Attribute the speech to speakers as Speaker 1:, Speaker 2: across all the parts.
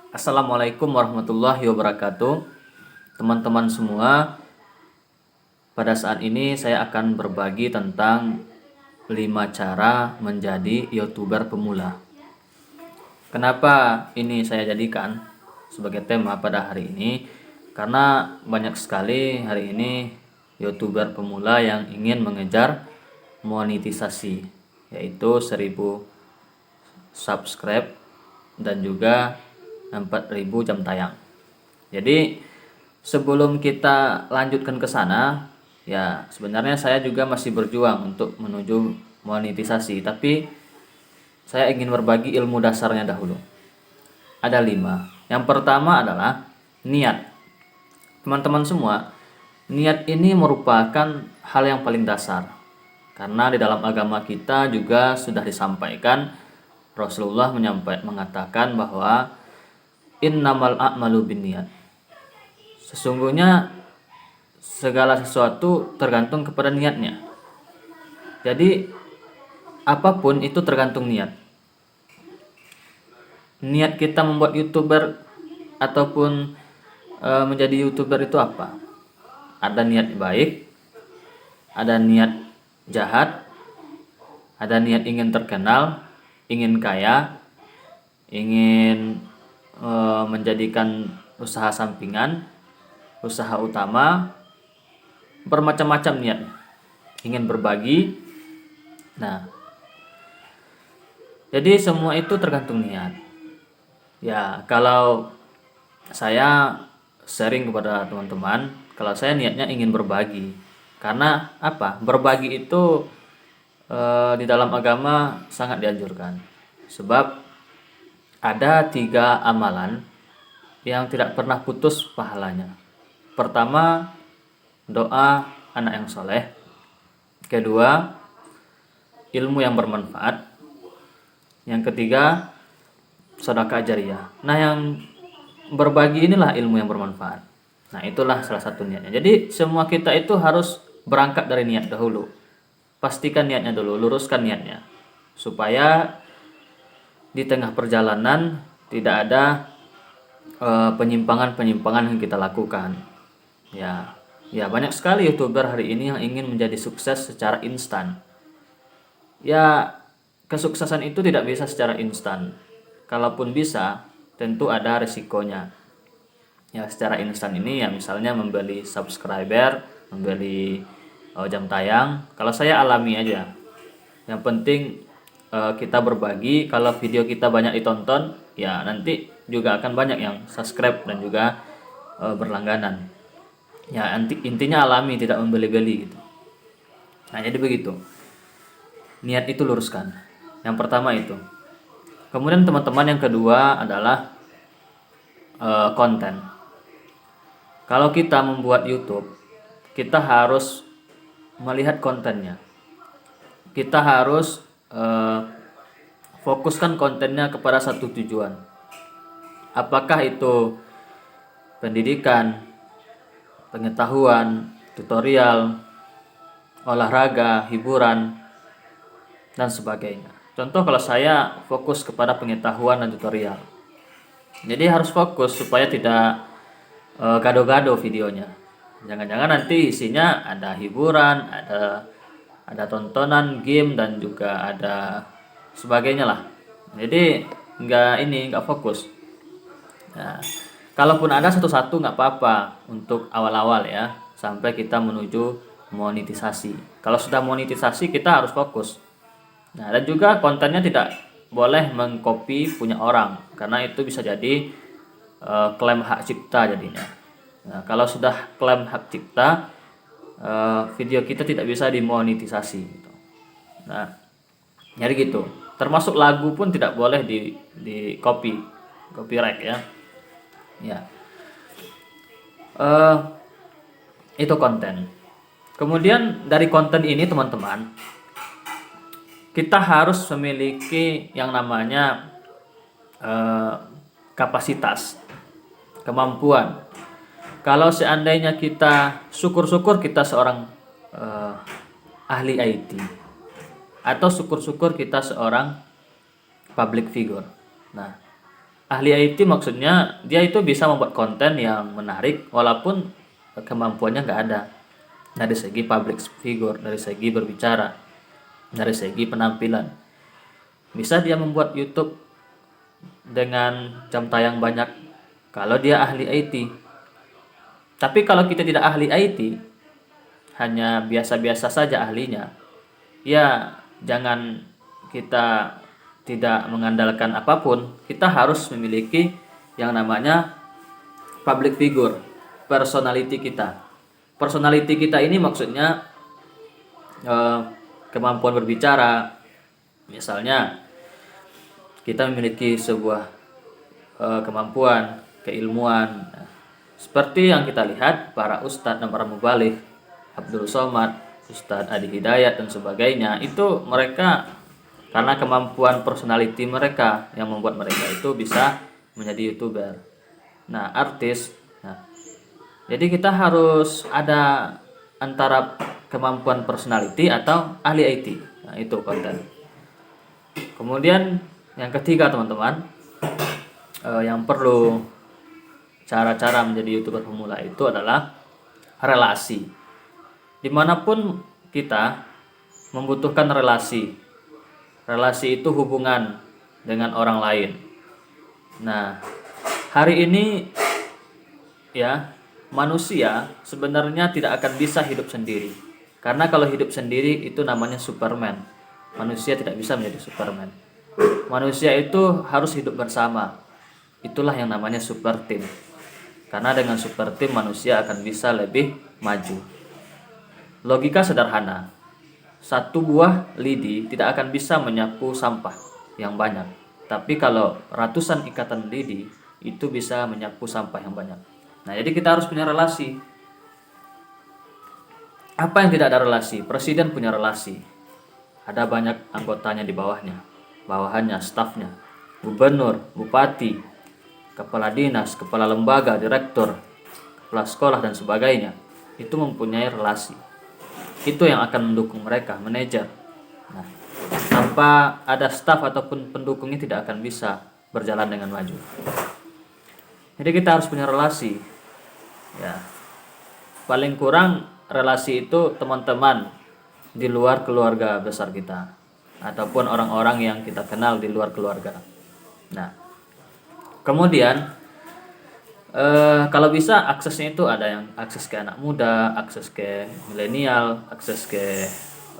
Speaker 1: Assalamualaikum warahmatullahi wabarakatuh. Teman-teman semua, pada saat ini saya akan berbagi tentang 5 cara menjadi YouTuber pemula. Kenapa ini saya jadikan sebagai tema pada hari ini? Karena banyak sekali hari ini YouTuber pemula yang ingin mengejar monetisasi, yaitu 1000 subscribe dan juga 4000 jam tayang. Jadi sebelum kita lanjutkan ke sana, ya sebenarnya saya juga masih berjuang untuk menuju monetisasi, tapi saya ingin berbagi ilmu dasarnya dahulu. Ada 5. Yang pertama adalah niat. Teman-teman semua, niat ini merupakan hal yang paling dasar. Karena di dalam agama kita juga sudah disampaikan, Rasulullah mengatakan bahwa innamal a'malu binniyat. Sesungguhnya segala sesuatu tergantung kepada niatnya. Jadi apapun itu tergantung niat. Niat kita membuat YouTuber ataupun menjadi YouTuber itu apa? Ada niat baik, ada niat jahat, ada niat ingin terkenal, ingin kaya, ingin menjadikan usaha sampingan, usaha utama, bermacam-macam niat, ingin berbagi. Nah, jadi semua itu tergantung niat. Ya, kalau saya sharing kepada teman-teman, kalau saya niatnya ingin berbagi. Karena apa? Berbagi itu di dalam agama sangat dianjurkan. Sebab ada 3 amalan yang tidak pernah putus pahalanya. Pertama, doa anak yang soleh. Kedua, ilmu yang bermanfaat. Yang ketiga, sedekah jariyah. Nah, yang berbagi inilah ilmu yang bermanfaat. Nah, itulah salah satu niatnya. Jadi semua kita itu harus berangkat dari niat dahulu. Pastikan niatnya dulu, luruskan niatnya. Supaya di tengah perjalanan tidak ada penyimpangan-penyimpangan yang kita lakukan. Ya banyak sekali YouTuber hari ini yang ingin menjadi sukses secara instan. Ya, kesuksesan itu tidak bisa secara instan. Kalaupun bisa, tentu ada resikonya. Ya, secara instan ini ya misalnya membeli subscriber, membeli jam tayang. Kalau saya alami aja. Yang penting kita berbagi. Kalau video kita banyak ditonton, ya nanti juga akan banyak yang subscribe dan juga berlangganan. Ya, intinya alami, tidak membeli-beli gitu. Nah, jadi begitu. Niat itu luruskan. Yang pertama itu. Kemudian teman-teman yang kedua adalah konten. Kalau kita membuat YouTube, kita harus melihat kontennya. Kita harus fokuskan kontennya kepada satu tujuan. Apakah itu pendidikan, pengetahuan, tutorial, olahraga, hiburan, dan sebagainya. Contoh, kalau saya fokus kepada pengetahuan dan tutorial. Jadi harus fokus supaya tidak gado-gado videonya. Jangan-jangan nanti isinya ada hiburan, ada tontonan game dan juga ada sebagainya lah. Jadi nggak fokus. Nah, kalaupun ada satu-satu nggak apa-apa untuk awal-awal ya, sampai kita menuju monetisasi. Kalau sudah monetisasi kita harus fokus. Nah, dan juga kontennya tidak boleh mengcopy punya orang, karena itu bisa jadi klaim hak cipta jadinya. Nah, kalau sudah klaim hak cipta, video kita tidak bisa dimonetisasi gitu. Nah, jadi gitu. Termasuk lagu pun tidak boleh di copyright ya. Ya, itu konten. Kemudian dari konten ini teman-teman, kita harus memiliki yang namanya kapasitas, kemampuan. Kalau seandainya kita syukur-syukur kita seorang ahli IT, atau syukur-syukur kita seorang public figure. Nah, Ahli IT maksudnya dia itu bisa membuat konten yang menarik walaupun kemampuannya nggak ada. Dari segi public figure, dari segi berbicara, dari segi penampilan. Bisa dia membuat YouTube dengan jam tayang banyak kalau dia ahli IT. Tapi kalau kita tidak ahli IT, hanya biasa-biasa saja ahlinya, ya jangan kita tidak mengandalkan apapun. Kita harus memiliki yang namanya public figure, personality kita. Personality kita ini maksudnya eh, kemampuan berbicara. Misalnya kita memiliki sebuah kemampuan, keilmuan. Nah, seperti yang kita lihat para ustadz dan para mubalik, Abdul Somad, Ustadz Adi Hidayat dan sebagainya, itu mereka karena kemampuan personality mereka yang membuat mereka itu bisa menjadi YouTuber. Nah, artis. Nah, jadi kita harus ada antara kemampuan personality atau ahli IT. Nah, itu konten. Kemudian yang ketiga teman-teman, yang perlu cara-cara menjadi YouTuber pemula itu adalah relasi. Dimanapun kita membutuhkan relasi. Relasi itu hubungan dengan orang lain. Nah, hari ini ya manusia sebenarnya tidak akan bisa hidup sendiri. Karena kalau hidup sendiri itu namanya Superman. Manusia tidak bisa menjadi Superman. Manusia itu harus hidup bersama. Itulah yang namanya super team. Karena dengan super team manusia akan bisa lebih maju. Logika sederhana. Satu buah lidi tidak akan bisa menyapu sampah yang banyak. Tapi kalau ratusan ikatan lidi itu bisa menyapu sampah yang banyak. Nah, jadi kita harus punya relasi. Apa yang tidak ada relasi? Presiden punya relasi. Ada banyak anggotanya di bawahnya. Bawahannya, stafnya. Gubernur, bupati, kepala dinas, kepala lembaga, direktur, kepala sekolah dan sebagainya. Itu mempunyai relasi. Itu yang akan mendukung mereka, manajer. Nah, tanpa ada staf ataupun pendukungnya tidak akan bisa berjalan dengan maju. Jadi kita harus punya relasi. Ya. Paling kurang relasi itu teman-teman di luar keluarga besar kita ataupun orang-orang yang kita kenal di luar keluarga. Nah, kemudian kalau bisa aksesnya itu ada yang akses ke anak muda, akses ke milenial, akses ke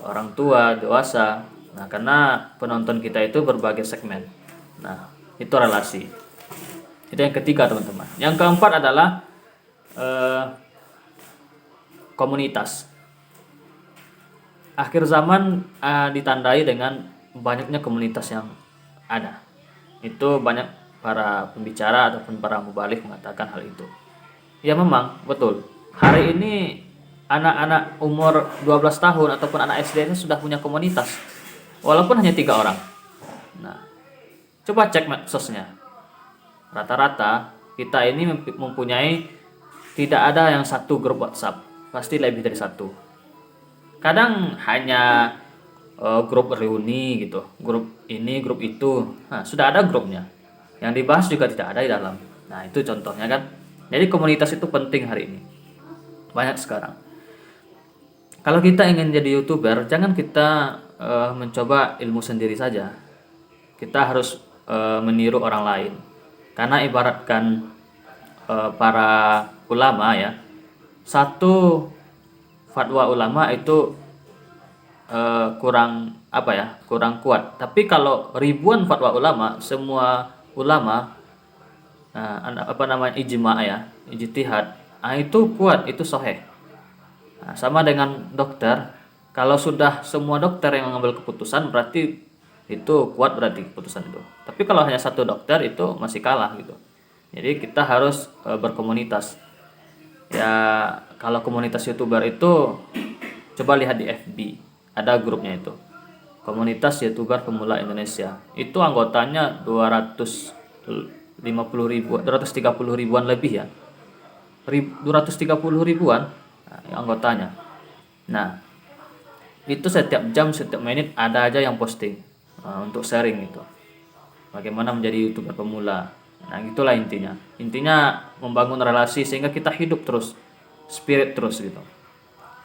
Speaker 1: orang tua, dewasa. Nah, karena penonton kita itu berbagai segmen. Nah, itu relasi. Itu yang ketiga teman-teman. Yang keempat adalah komunitas. Akhir zaman ditandai dengan banyaknya komunitas yang ada. Itu banyak para pembicara ataupun para mubalik mengatakan hal itu. Ya memang betul. Hari ini anak-anak umur 12 tahun ataupun anak SD ini sudah punya komunitas. Walaupun hanya 3 orang. Nah, coba cek medsosnya. Rata-rata kita ini mempunyai tidak ada yang satu grup WhatsApp. Pasti lebih dari satu. Kadang hanya grup reuni gitu. Grup ini, grup itu. Nah, sudah ada grupnya. Yang dibahas juga tidak ada di dalam. Nah, itu contohnya kan. Jadi komunitas itu penting hari ini. Banyak sekarang. Kalau kita ingin jadi YouTuber, jangan kita mencoba ilmu sendiri saja. Kita harus meniru orang lain. Karena ibaratkan para ulama ya, satu fatwa ulama itu kurang kuat. Tapi kalau ribuan fatwa ulama, semua ulama ijma ya, ijtihad, itu kuat, itu sahih. Nah, sama dengan dokter, kalau sudah semua dokter yang mengambil keputusan berarti itu kuat, berarti keputusan itu. Tapi kalau hanya satu dokter itu masih kalah gitu. Jadi kita harus berkomunitas. Ya, kalau komunitas YouTuber itu coba lihat di FB, ada grupnya itu. Komunitas YouTuber Pemula Indonesia. Itu anggotanya 230 ribuan lebih ya. 230 ribuan anggotanya. Nah, itu setiap jam, setiap menit ada aja yang posting untuk sharing itu. Bagaimana menjadi YouTuber pemula. Nah, gitulah intinya. Intinya membangun relasi sehingga kita hidup terus, spirit terus gitu.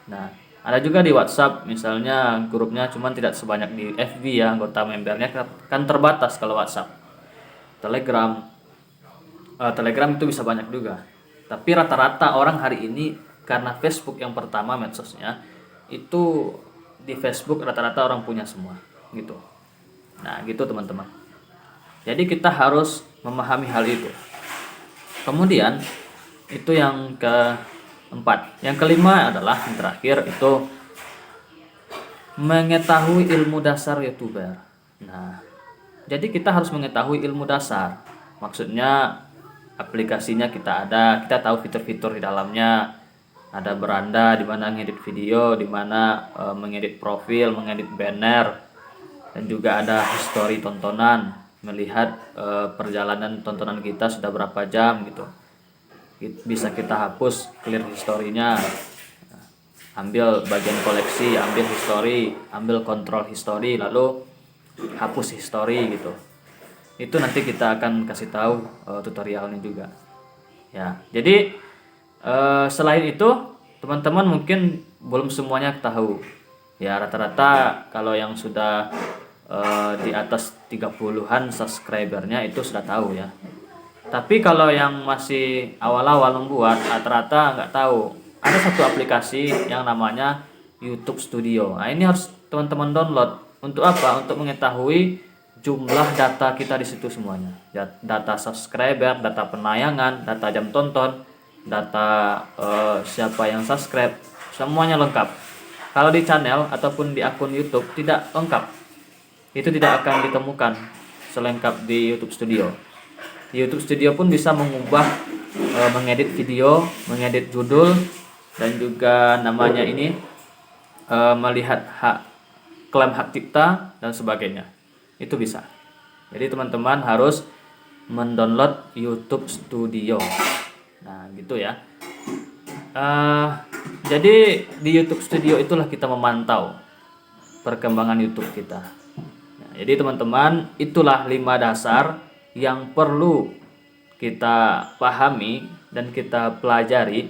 Speaker 1: Nah, ada juga di WhatsApp misalnya grupnya cuman tidak sebanyak di FB ya, anggota membernya kan terbatas kalau WhatsApp. Telegram, Telegram itu bisa banyak juga. Tapi rata-rata orang hari ini karena Facebook yang pertama medsosnya itu di Facebook rata-rata orang punya semua gitu. Nah, gitu teman-teman. Jadi kita harus memahami hal itu. Kemudian itu yang keempat. Yang kelima adalah yang terakhir itu mengetahui ilmu dasar YouTuber. Nah, jadi kita harus mengetahui ilmu dasar. Maksudnya aplikasinya kita tahu fitur-fitur di dalamnya. Ada beranda di mana ngedit video, di mana mengedit profil, mengedit banner, dan juga ada history tontonan, melihat perjalanan tontonan kita sudah berapa jam gitu. Bisa kita hapus, clear historinya, ambil bagian koleksi, ambil history, ambil kontrol history, lalu hapus history gitu. Itu nanti kita akan kasih tahu tutorialnya juga ya. Jadi selain itu teman-teman mungkin belum semuanya tahu ya. Rata-rata kalau yang sudah di atas 30-an subscribernya itu sudah tahu ya. Tapi kalau yang masih awal-awal membuat rata-rata nggak tahu. Ada satu aplikasi yang namanya YouTube Studio. Nah, ini harus teman-teman download. Untuk apa? Untuk mengetahui jumlah data kita di situ semuanya. Data subscriber, data penayangan, data jam tonton, data siapa yang subscribe, semuanya lengkap. Kalau di channel ataupun di akun YouTube tidak lengkap. Itu tidak akan ditemukan selengkap di YouTube Studio. Di YouTube Studio pun bisa mengubah, mengedit video, mengedit judul, dan juga namanya ini melihat klaim hak cipta dan sebagainya. Itu bisa. Jadi teman-teman harus mendownload YouTube Studio. Nah, gitu ya. Jadi di YouTube Studio itulah kita memantau perkembangan YouTube kita. Nah, jadi teman-teman, itulah 5 dasar yang perlu kita pahami dan kita pelajari.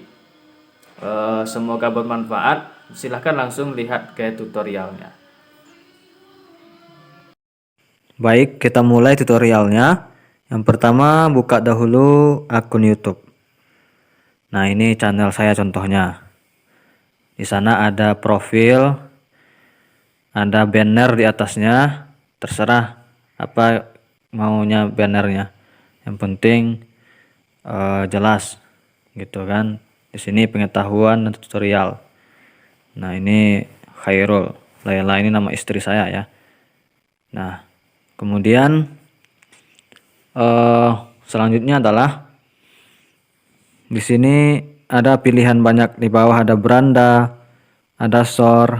Speaker 1: Semoga bermanfaat. Silahkan langsung lihat ke tutorialnya. Baik, kita mulai tutorialnya. Yang pertama, buka dahulu akun YouTube. Nah, ini channel saya contohnya. Di sana ada profil, ada banner di atasnya. Terserah apa maunya bannernya. Yang penting jelas, gitu kan. Di sini pengetahuan dan tutorial. Nah, ini Khairul. Laila ini nama istri saya ya. Nah, kemudian selanjutnya adalah di sini ada pilihan banyak. Di bawah ada beranda, ada short.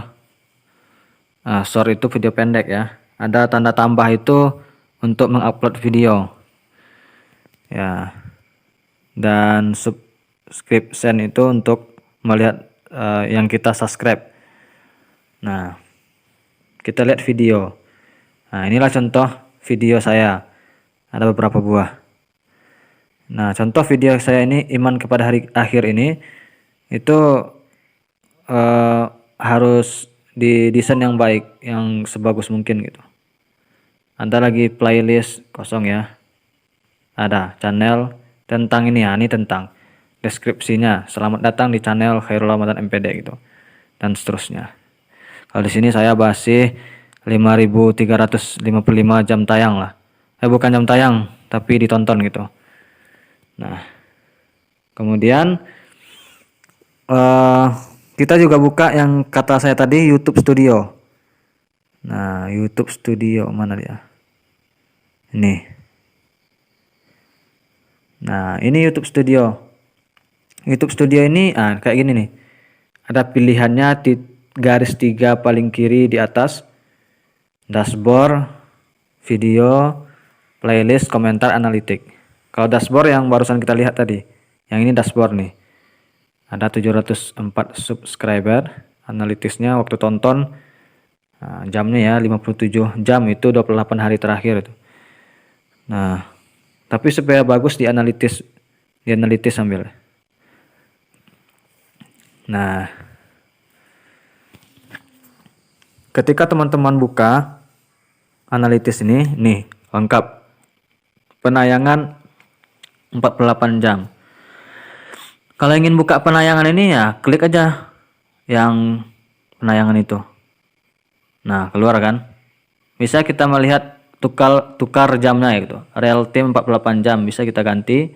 Speaker 1: Nah, short itu video pendek ya. Ada tanda tambah itu untuk mengupload video ya. Dan subscription itu untuk melihat yang kita subscribe. Nah, kita lihat video. Nah, inilah contoh video saya. Ada beberapa buah. Nah, contoh video saya ini, iman kepada hari akhir ini, itu harus didesain yang baik, yang sebagus mungkin gitu. Ada lagi playlist kosong ya. Ada channel tentang ini ya, ini tentang deskripsinya. Selamat datang di channel Khairul Ramadan MPD gitu. Dan seterusnya. Kalau di sini saya masih 5.355 jam tayang lah. Bukan jam tayang, tapi ditonton gitu. Nah, kemudian kita juga buka yang kata saya tadi, YouTube Studio. Nah, YouTube Studio mana dia? Ini. Nah, ini YouTube Studio. YouTube Studio ini kayak gini nih. Ada pilihannya di garis 3 paling kiri di atas. Dashboard, video, playlist, komentar, analitik. Kalau dashboard yang barusan kita lihat tadi, yang ini dashboard nih. Ada 704 subscriber, analitisnya waktu tonton, jamnya ya 57 jam, itu 28 hari terakhir itu. Nah,
Speaker 2: Tapi supaya bagus dianalitis sambil. Nah, ketika teman-teman buka analitis ini, nih lengkap penayangan 48 jam. Kalau ingin buka penayangan ini ya klik aja yang penayangan itu. Nah, keluar kan. Bisa kita melihat tukar jamnya gitu. Real time 48 jam bisa kita ganti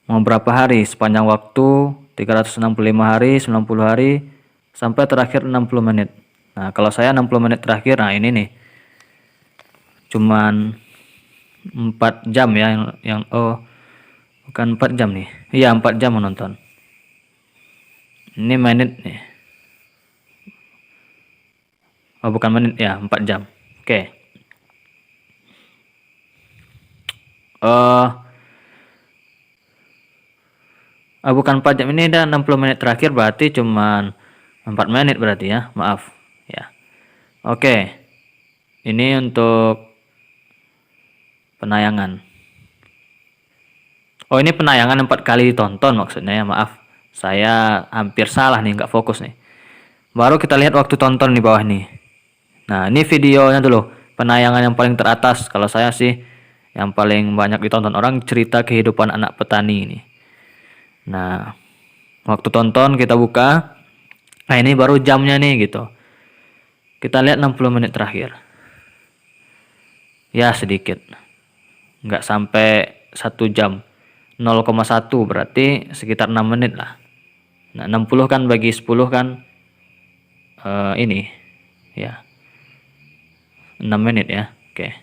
Speaker 2: mau berapa hari, sepanjang waktu 365 hari, 90 hari sampai terakhir 60 menit. Nah, kalau saya 60 menit terakhir, nah ini nih. Cuman 4 jam ya yang bukan 4 jam nih. Iya, 4 jam menonton. Ini menit nih. Oh, bukan menit ya, 4 jam. Oke. Bukan 4 jam, ini udah 60 menit terakhir, berarti cuman 4 menit berarti ya. Maaf ya. Oke. Ini untuk penayangan. Oh, ini penayangan 4 kali ditonton maksudnya ya. Maaf. Saya hampir salah nih, nggak fokus nih. Baru kita lihat waktu tonton di bawah nih. Nah, ini videonya dulu. Penayangan yang paling teratas. Kalau saya sih yang paling banyak ditonton orang, cerita kehidupan anak petani ini. Nah, waktu tonton kita buka. Nah, ini baru jamnya nih gitu. Kita lihat 60 menit terakhir. Ya, sedikit. Nggak sampai 1 jam. 0,1 berarti sekitar 6 menit lah. Nah, 60 kan bagi 10 kan ini ya 6 menit ya. Oke.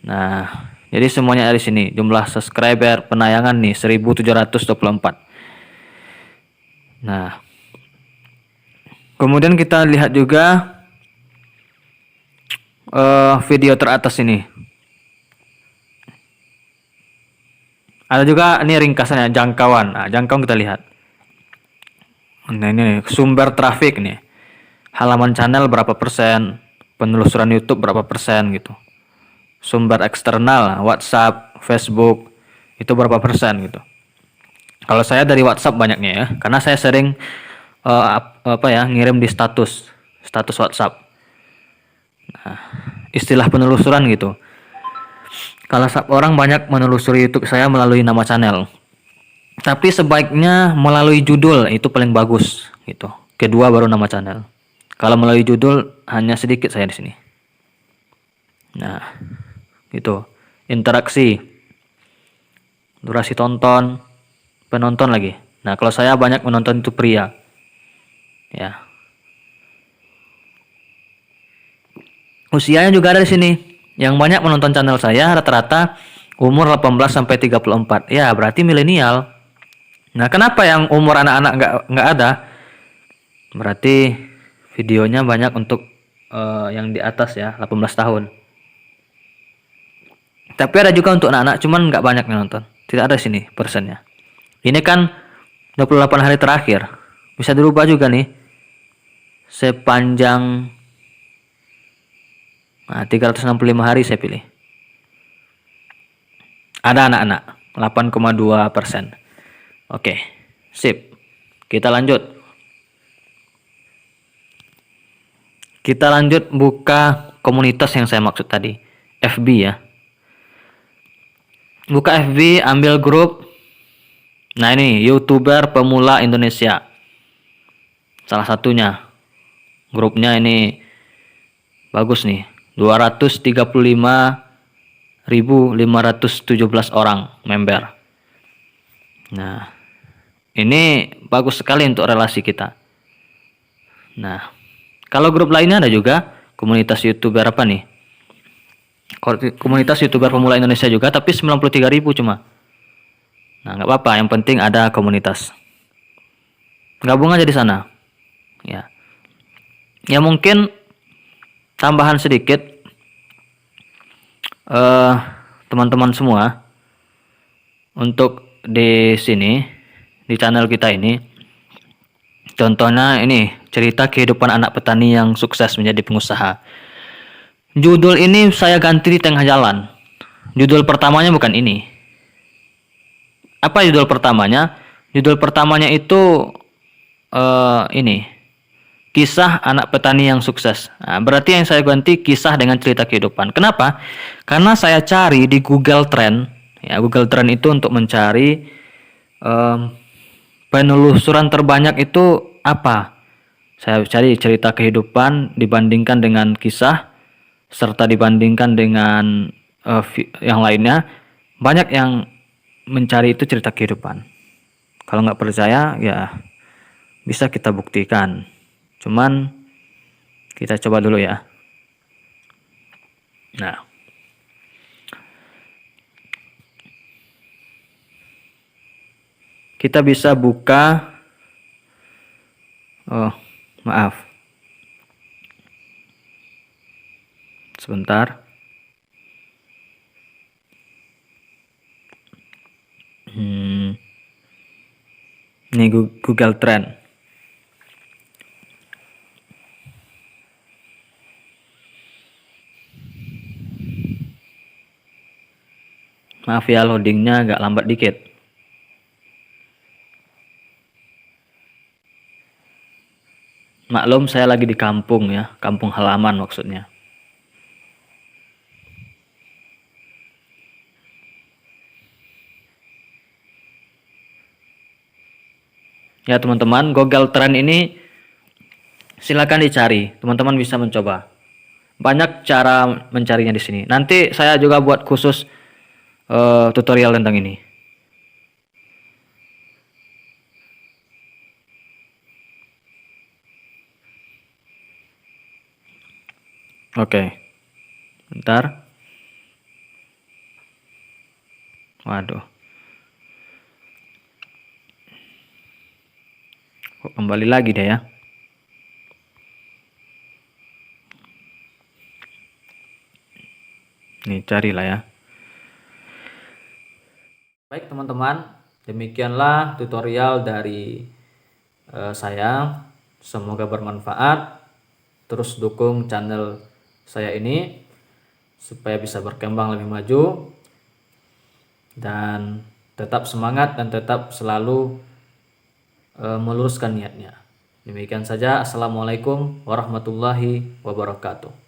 Speaker 2: Nah, jadi semuanya dari sini. Jumlah subscriber penayangan nih 1724. Nah, kemudian kita lihat juga video teratas ini. Ada juga ini ringkasannya, jangkauan. Nah, jangkauan kita lihat. Nah, ini nih, sumber traffic nih. Halaman channel berapa persen, penelusuran YouTube berapa persen gitu. Sumber eksternal, WhatsApp, Facebook, itu berapa persen gitu. Kalau saya dari WhatsApp banyaknya ya, karena saya sering ngirim di status WhatsApp. Nah, istilah penelusuran gitu. Kalau orang banyak menelusuri YouTube saya melalui nama channel. Tapi sebaiknya melalui judul, itu paling bagus gitu. Kedua baru nama channel. Kalau melalui judul hanya sedikit saya di sini. Nah, gitu. Interaksi. Durasi tonton, penonton lagi. Nah, kalau saya banyak menonton itu pria. Ya. Usianya juga ada di sini. Yang banyak menonton channel saya rata-rata umur 18 sampai 34. Ya, berarti milenial. Nah, kenapa yang umur anak-anak nggak ada? Berarti videonya banyak untuk yang di atas ya, 18 tahun. Tapi ada juga untuk anak-anak, cuman nggak banyak yang nonton. Tidak ada sini persennya. Ini kan 28 hari terakhir. Bisa dirubah juga nih. Sepanjang 365 hari saya pilih. Ada anak-anak, 8,2%. Oke, sip. Kita lanjut. Kita lanjut buka komunitas yang saya maksud tadi. FB ya. Buka FB, ambil grup. Nah, ini YouTuber pemula Indonesia. Salah satunya. Grupnya ini bagus nih. 235.517 orang member. Nah, ini bagus sekali untuk relasi kita. Nah, kalau grup lainnya ada juga komunitas YouTuber apa nih? Komunitas YouTuber pemula Indonesia juga, tapi 93.000 cuma. Nah, nggak apa-apa, yang penting ada komunitas. Gabung aja di sana. Ya. Ya mungkin tambahan sedikit, teman-teman semua, untuk di sini, di channel kita ini, contohnya ini cerita kehidupan anak petani yang sukses menjadi pengusaha. Judul ini saya ganti di tengah jalan. judul pertamanya bukan ini. Apa judul pertamanya? Judul pertamanya itu ini, kisah anak petani yang sukses. Nah, berarti yang saya ganti kisah dengan cerita kehidupan. Kenapa? Karena saya cari di Google Trend. Ya, Google Trend itu untuk mencari penelusuran terbanyak itu apa. Saya cari cerita kehidupan dibandingkan dengan kisah, serta dibandingkan dengan yang lainnya. Banyak yang mencari itu cerita kehidupan. Kalau nggak percaya, ya bisa kita buktikan. Cuman kita coba dulu ya. Nah, kita bisa buka. Oh, maaf. Sebentar. Ini Google Trend. Maaf ya, loadingnya agak lambat dikit. Maklum saya lagi di kampung ya, kampung halaman maksudnya. Ya teman-teman, Google Trend ini silakan dicari. Teman-teman bisa mencoba. Banyak cara mencarinya di sini. Nanti saya juga buat khusus tutorial tentang ini. Oke. Bentar. Waduh. Kok kembali lagi deh ya. Nih, carilah ya.
Speaker 1: Baik teman-teman, demikianlah tutorial dari saya. Semoga bermanfaat. Terus dukung channel saya ini supaya bisa berkembang lebih maju, dan tetap semangat dan tetap selalu meluruskan niatnya. Demikian saja. Assalamualaikum warahmatullahi wabarakatuh.